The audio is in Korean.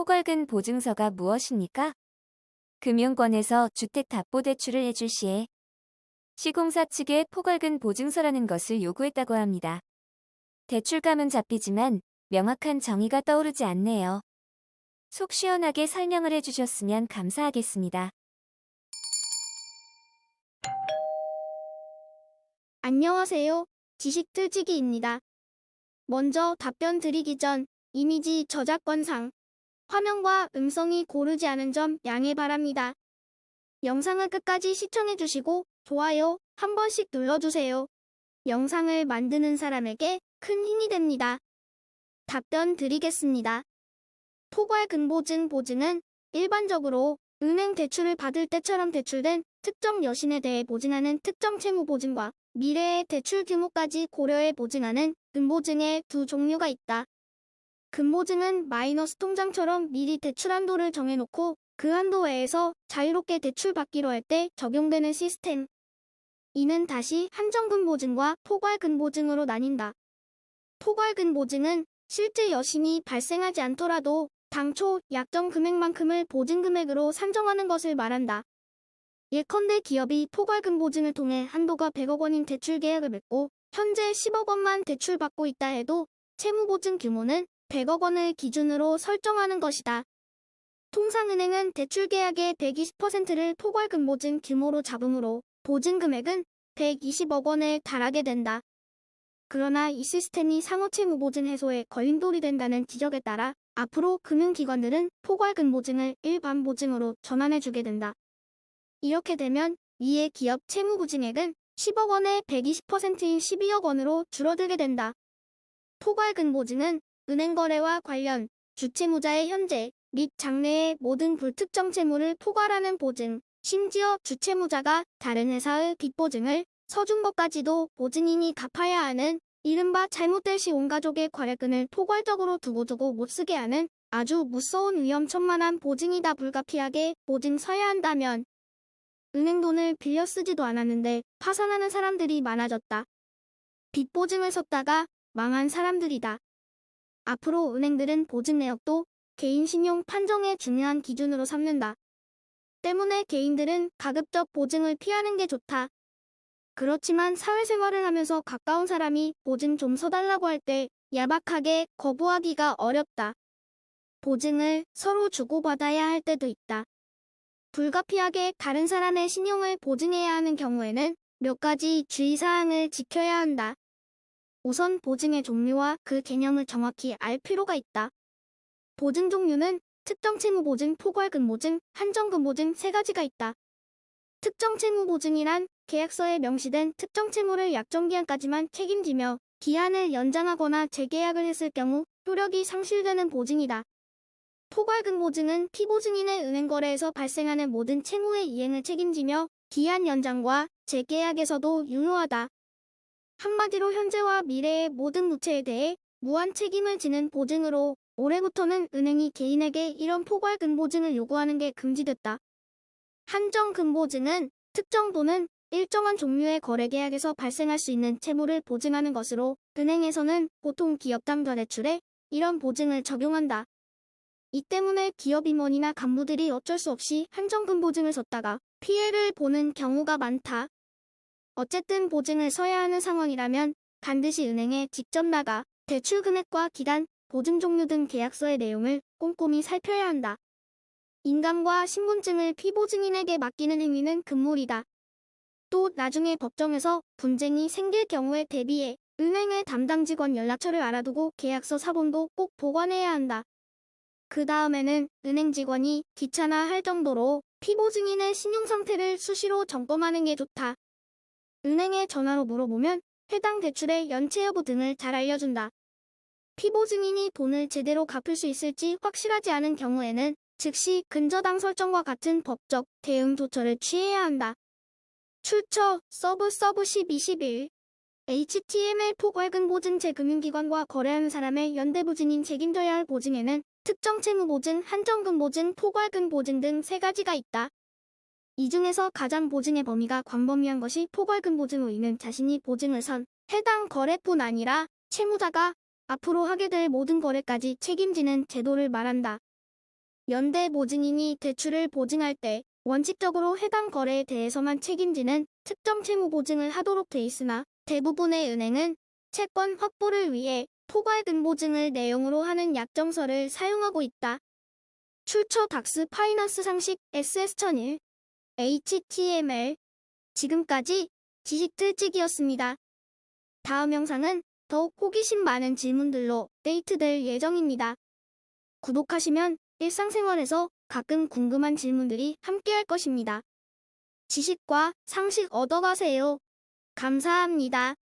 포괄근 보증서가 무엇입니까? 금융권에서 주택담보대출을 해줄 시에 시공사 측에 포괄근 보증서라는 것을 요구했다고 합니다. 대출감은 잡히지만 명확한 정의가 떠오르지 않네요. 속 시원하게 설명을 해주셨으면 감사하겠습니다. 안녕하세요. 지식틀치기입니다. 먼저 답변 드리기 전 이미지 저작권상 화면과 음성이 고르지 않은 점 양해 바랍니다. 영상을 끝까지 시청해주시고 좋아요 한 번씩 눌러주세요. 영상을 만드는 사람에게 큰 힘이 됩니다. 답변 드리겠습니다. 포괄근보증 보증은 일반적으로 은행 대출을 받을 때처럼 대출된 특정 여신에 대해 보증하는 특정 채무 보증과 미래의 대출 규모까지 고려해 보증하는 근보증의 두 종류가 있다. 근보증은 마이너스 통장처럼 미리 대출 한도를 정해놓고 그 한도 외에서 자유롭게 대출받기로 할 때 적용되는 시스템. 이는 다시 한정근보증과 포괄근보증으로 나뉜다. 포괄근보증은 실제 여신이 발생하지 않더라도 당초 약정 금액만큼을 보증금액으로 산정하는 것을 말한다. 예컨대 기업이 포괄근보증을 통해 한도가 100억 원인 대출 계약을 맺고 현재 10억 원만 대출받고 있다 해도 채무보증 규모는 100억 원을 기준으로 설정하는 것이다. 통상은행은 대출 계약의 120%를 포괄근보증 규모로 잡으므로 보증금액은 120억 원에 달하게 된다. 그러나 이 시스템이 상호채무보증 해소에 걸림돌이 된다는 지적에 따라 앞으로 금융기관들은 포괄근보증을 일반 보증으로 전환해주게 된다. 이렇게 되면 이에 기업 채무보증액은 10억 원의 120%인 12억 원으로 줄어들게 된다. 포괄근보증은 은행거래와 관련 주채무자의 현재 및 장래의 모든 불특정 채무를 포괄하는 보증, 심지어 주채무자가 다른 회사의 빚보증을 서준 것까지도 보증인이 갚아야 하는 이른바 잘못될 시 온 가족의 과례금을 포괄적으로 두고두고 못쓰게 하는 아주 무서운 위험천만한 보증이다. 불가피하게 보증 서야 한다면 은행 돈을 빌려 쓰지도 않았는데 파산하는 사람들이 많아졌다. 빚보증을 섰다가 망한 사람들이다. 앞으로 은행들은 보증 내역도 개인 신용 판정의 중요한 기준으로 삼는다. 때문에 개인들은 가급적 보증을 피하는 게 좋다. 그렇지만 사회생활을 하면서 가까운 사람이 보증 좀 서달라고 할 때 야박하게 거부하기가 어렵다. 보증을 서로 주고받아야 할 때도 있다. 불가피하게 다른 사람의 신용을 보증해야 하는 경우에는 몇 가지 주의사항을 지켜야 한다. 우선 보증의 종류와 그 개념을 정확히 알 필요가 있다. 보증 종류는 특정 채무 보증, 포괄근보증, 한정근보증 세 가지가 있다. 특정 채무 보증이란 계약서에 명시된 특정 채무를 약정기한까지만 책임지며 기한을 연장하거나 재계약을 했을 경우 효력이 상실되는 보증이다. 포괄근보증은 피보증인의 은행거래에서 발생하는 모든 채무의 이행을 책임지며 기한 연장과 재계약에서도 유효하다. 한마디로 현재와 미래의 모든 무채에 대해 무한 책임을 지는 보증으로 올해부터는 은행이 개인에게 이런 포괄근보증을 요구하는 게 금지됐다. 한정근보증은 특정 또는 일정한 종류의 거래계약에서 발생할 수 있는 채무를 보증하는 것으로 은행에서는 보통 기업 담보 대출에 이런 보증을 적용한다. 이 때문에 기업 임원이나 간부들이 어쩔 수 없이 한정근보증을 섰다가 피해를 보는 경우가 많다. 어쨌든 보증을 서야 하는 상황이라면 반드시 은행에 직접 나가 대출 금액과 기간, 보증 종류 등 계약서의 내용을 꼼꼼히 살펴야 한다. 인감과 신분증을 피보증인에게 맡기는 행위는 금물이다. 또 나중에 법정에서 분쟁이 생길 경우에 대비해 은행의 담당 직원 연락처를 알아두고 계약서 사본도 꼭 보관해야 한다. 그 다음에는 은행 직원이 귀찮아 할 정도로 피보증인의 신용상태를 수시로 점검하는 게 좋다. 은행에 전화로 물어보면 해당 대출의 연체 여부 등을 잘 알려준다. 피보증인이 돈을 제대로 갚을 수 있을지 확실하지 않은 경우에는 즉시 근저당 설정과 같은 법적 대응 조처를 취해야 한다. 출처 서브 1221 HTML 포괄근보증 재금융기관과 거래하는 사람의 연대보증인 책임져야 할 보증에는 특정 채무보증, 한정근보증, 포괄근보증 등 세 가지가 있다. 이 중에서 가장 보증의 범위가 광범위한 것이 포괄근보증으로 이는 자신이 보증을 선 해당 거래뿐 아니라 채무자가 앞으로 하게 될 모든 거래까지 책임지는 제도를 말한다. 연대보증인이 대출을 보증할 때 원칙적으로 해당 거래에 대해서만 책임지는 특정 채무 보증을 하도록 돼 있으나 대부분의 은행은 채권 확보를 위해 포괄금 보증을 내용으로 하는 약정서를 사용하고 있다. 출처 닥스 파이넌스 상식 SS1001 HTML 지금까지 지식틀찍이었습니다. 다음 영상은 더욱 호기심 많은 질문들로 업데이트될 예정입니다. 구독하시면 일상생활에서 가끔 궁금한 질문들이 함께할 것입니다. 지식과 상식 얻어가세요. 감사합니다.